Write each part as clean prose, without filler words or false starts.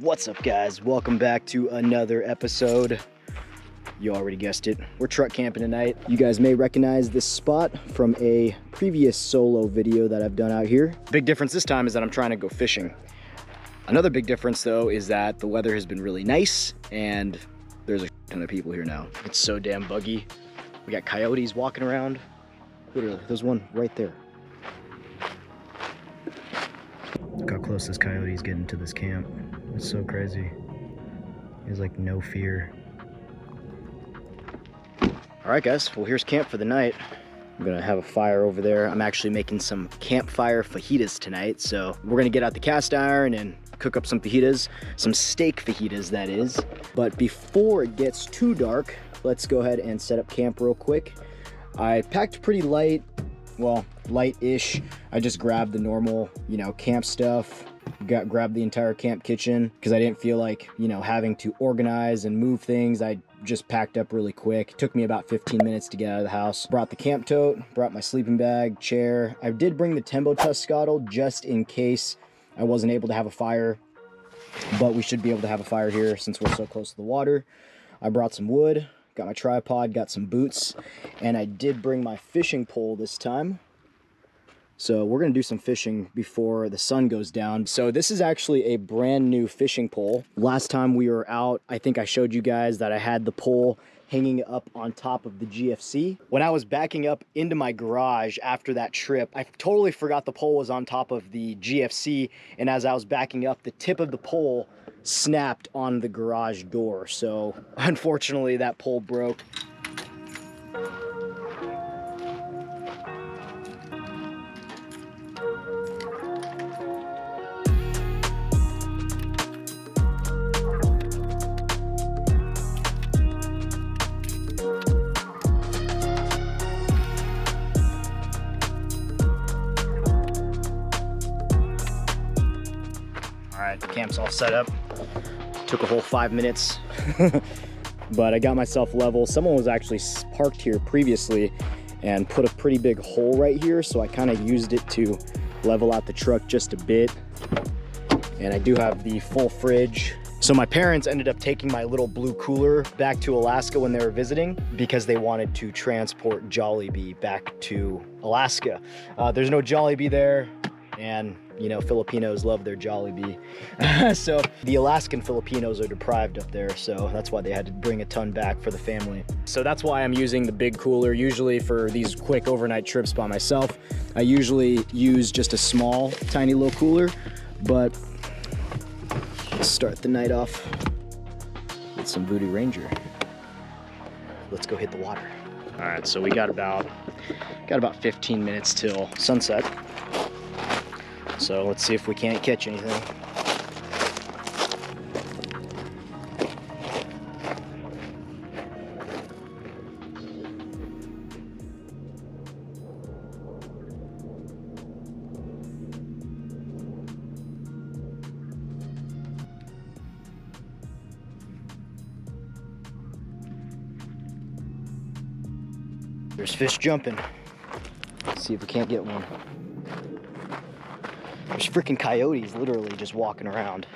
What's up, guys? Welcome back to another episode. You already guessed it. We're truck camping tonight. You guys may recognize this spot from a previous solo video that I've done out here. Big difference this time is that I'm trying to go fishing. Another big difference though is that the weather has been really nice and there's a ton of people here now. It's so damn buggy. We got coyotes walking around. Literally, there's one right there. Look how close this coyote's getting to this camp. It's so crazy. He has like no fear. All right, guys, well, here's camp for the night. I'm gonna have a fire over there. I'm actually making some campfire fajitas tonight. So we're gonna get out the cast iron and cook up some fajitas, some steak fajitas, that is. But before it gets too dark, let's go ahead and set up camp real quick. I packed pretty light, well, light-ish. I just grabbed the normal, camp stuff. Grabbed the entire camp kitchen because I didn't feel like, having to organize and move things. I just packed up really quick. It took me about 15 minutes to get out of the house. Brought the camp tote, brought my sleeping bag, chair. I did bring the Tembo Tuscatl just in case I wasn't able to have a fire, but we should be able to have a fire here since we're so close to the water. I brought some wood, got my tripod, got some boots, and I did bring my fishing pole this time. So we're gonna do some fishing before the sun goes down. So this is actually a brand new fishing pole. Last time we were out, I think I showed you guys that I had the pole hanging up on top of the GFC. When I was backing up into my garage after that trip, I totally forgot the pole was on top of the GFC. And as I was backing up, the tip of the pole snapped on the garage door. So unfortunately that pole broke. All right, the camp's all set up. Took a whole 5 minutes, but I got myself level. Someone was actually parked here previously and put a pretty big hole right here, so I kind of used it to level out the truck just a bit. And I do have the full fridge. So my parents ended up taking my little blue cooler back to Alaska when they were visiting because they wanted to transport Jollibee back to Alaska. There's no Jollibee there, and Filipinos love their Jollibee. So the Alaskan Filipinos are deprived up there, so that's why they had to bring a ton back for the family. So that's why I'm using the big cooler. Usually for these quick overnight trips by myself, I usually use just a small, tiny little cooler, but let's start the night off with some Voodoo Ranger. Let's go hit the water. All right, so we got about 15 minutes till sunset. So let's see if we can't catch anything. There's fish jumping. Let's see if we can't get one. There's freaking coyotes literally just walking around.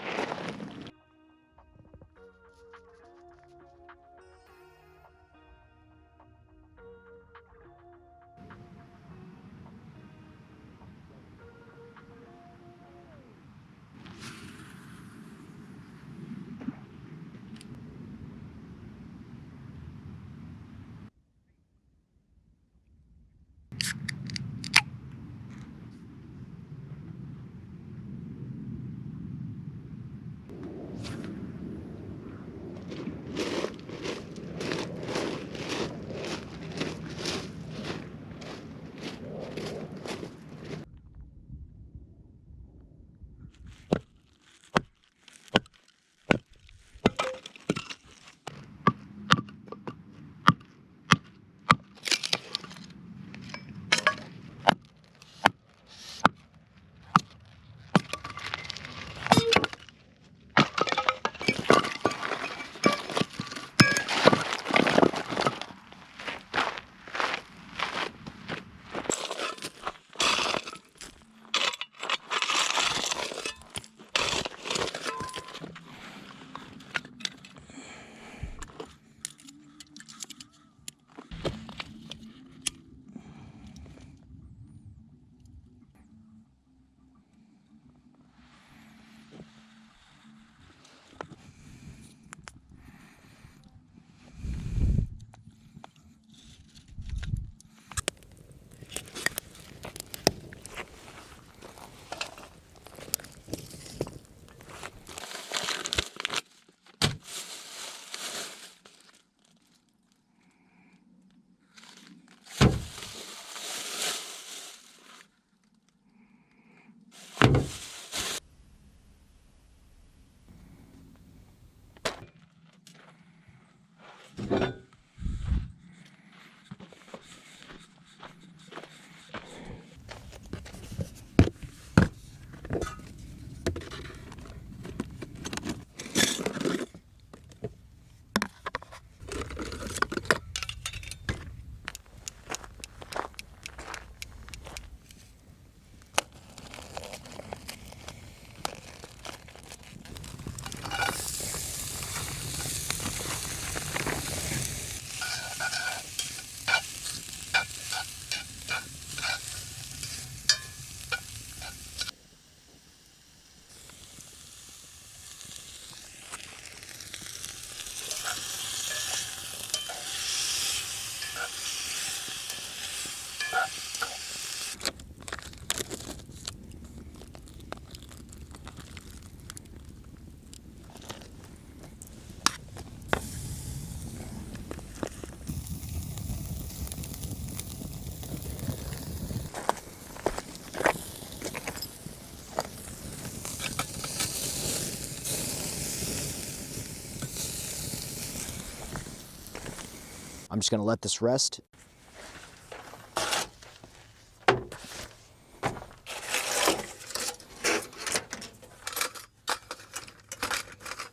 I'm just gonna let this rest.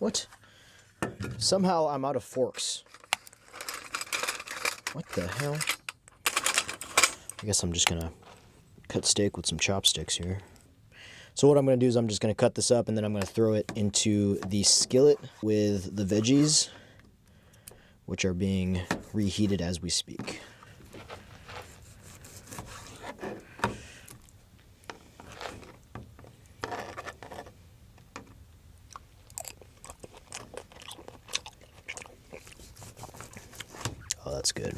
What? Somehow I'm out of forks. What the hell? I guess I'm just gonna cut steak with some chopsticks here. So what I'm gonna do is I'm just gonna cut this up and then I'm gonna throw it into the skillet with the veggies, which are being reheated as we speak. Oh, that's good.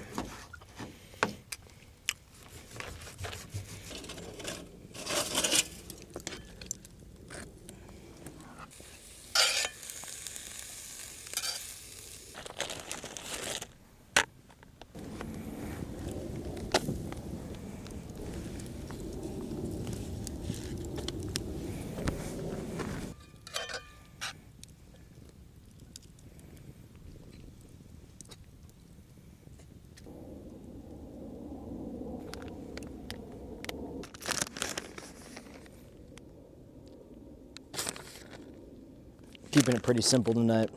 Keeping it pretty simple tonight.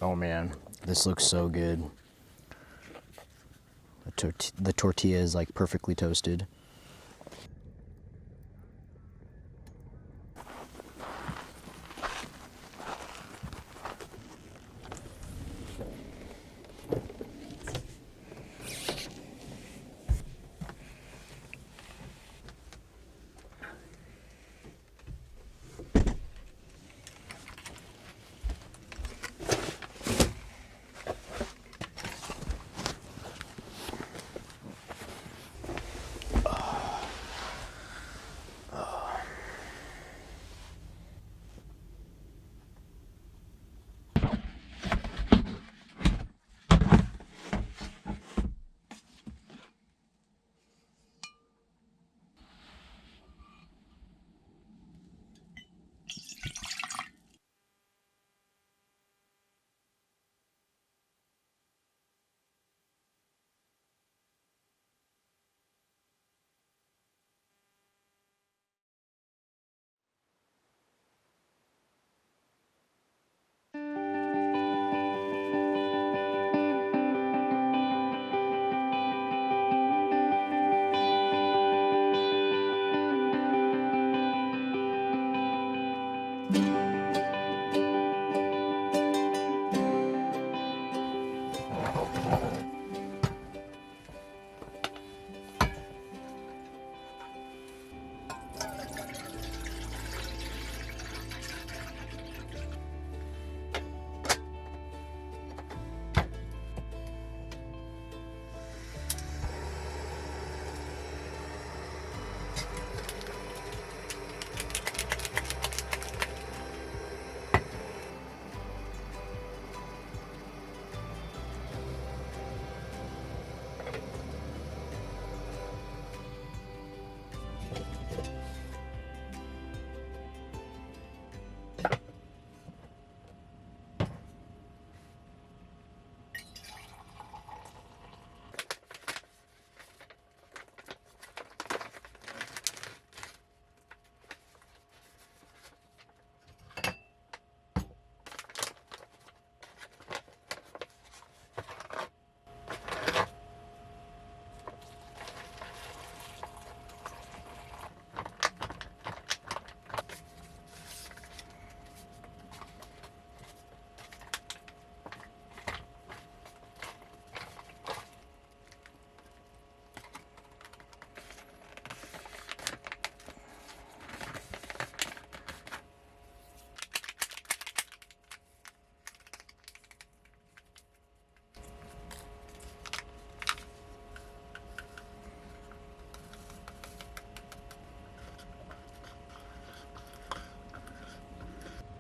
Oh man, this looks so good. The tortilla is like perfectly toasted.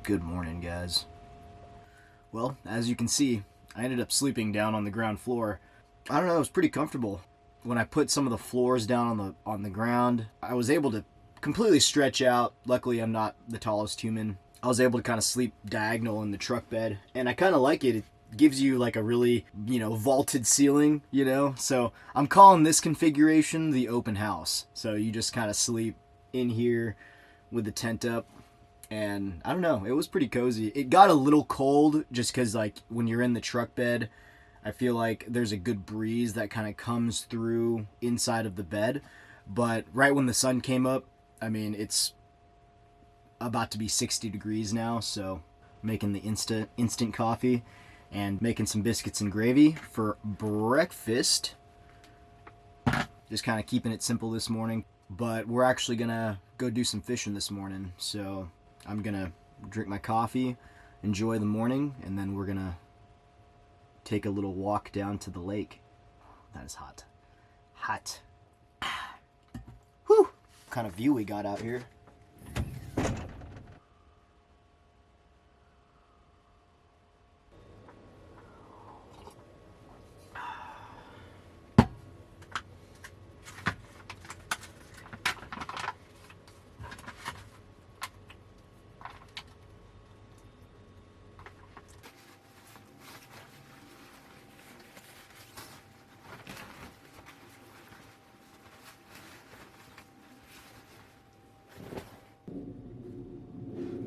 Good morning, guys. Well, as you can see, I ended up sleeping down on the ground floor. I don't know, it was pretty comfortable. When I put some of the floors down on the ground, I was able to completely stretch out. Luckily, I'm not the tallest human. I was able to kind of sleep diagonal in the truck bed, and I kind of like it. It gives you like a really, vaulted ceiling, So I'm calling this configuration the open house. So you just kind of sleep in here with the tent up. And I don't know, it was pretty cozy. It got a little cold just because, like, when you're in the truck bed, I feel like there's a good breeze that kind of comes through inside of the bed. But right when the sun came up, I mean, it's about to be 60 degrees now, so making the instant coffee and making some biscuits and gravy for breakfast. Just kind of keeping it simple this morning. But we're actually going to go do some fishing this morning, so I'm going to drink my coffee, enjoy the morning, and then we're going to take a little walk down to the lake. That is hot. Hot. Whew! What kind of view we got out here.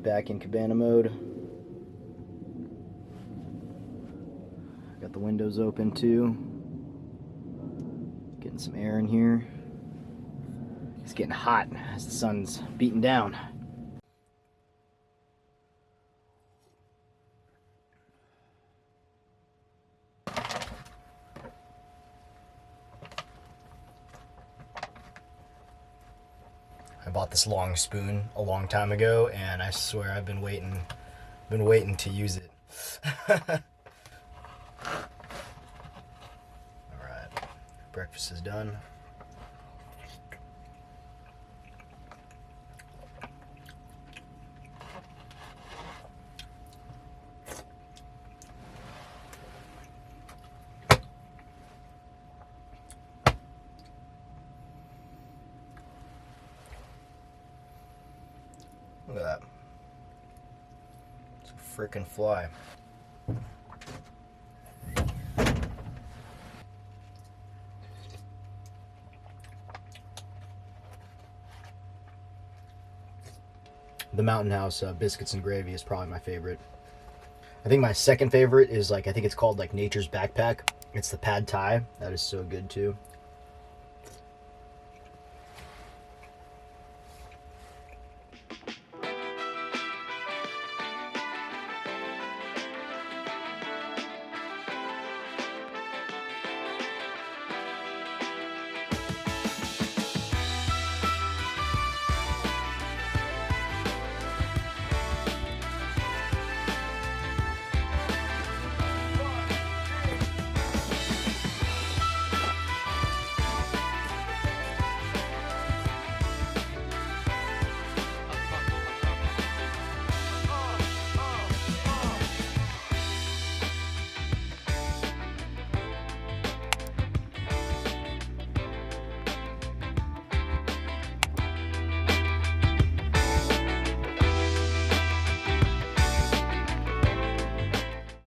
Back in cabana mode. Got the windows open too. Getting some air in here. It's getting hot as the sun's beating down. I bought this long spoon a long time ago, and I swear I've been waiting to use it. Alright, breakfast is done. Look at that. It's a frickin' fly. The Mountain House biscuits and gravy is probably my favorite. I think my second favorite is I think it's called Nature's Backpack. It's the pad thai. That is so good too.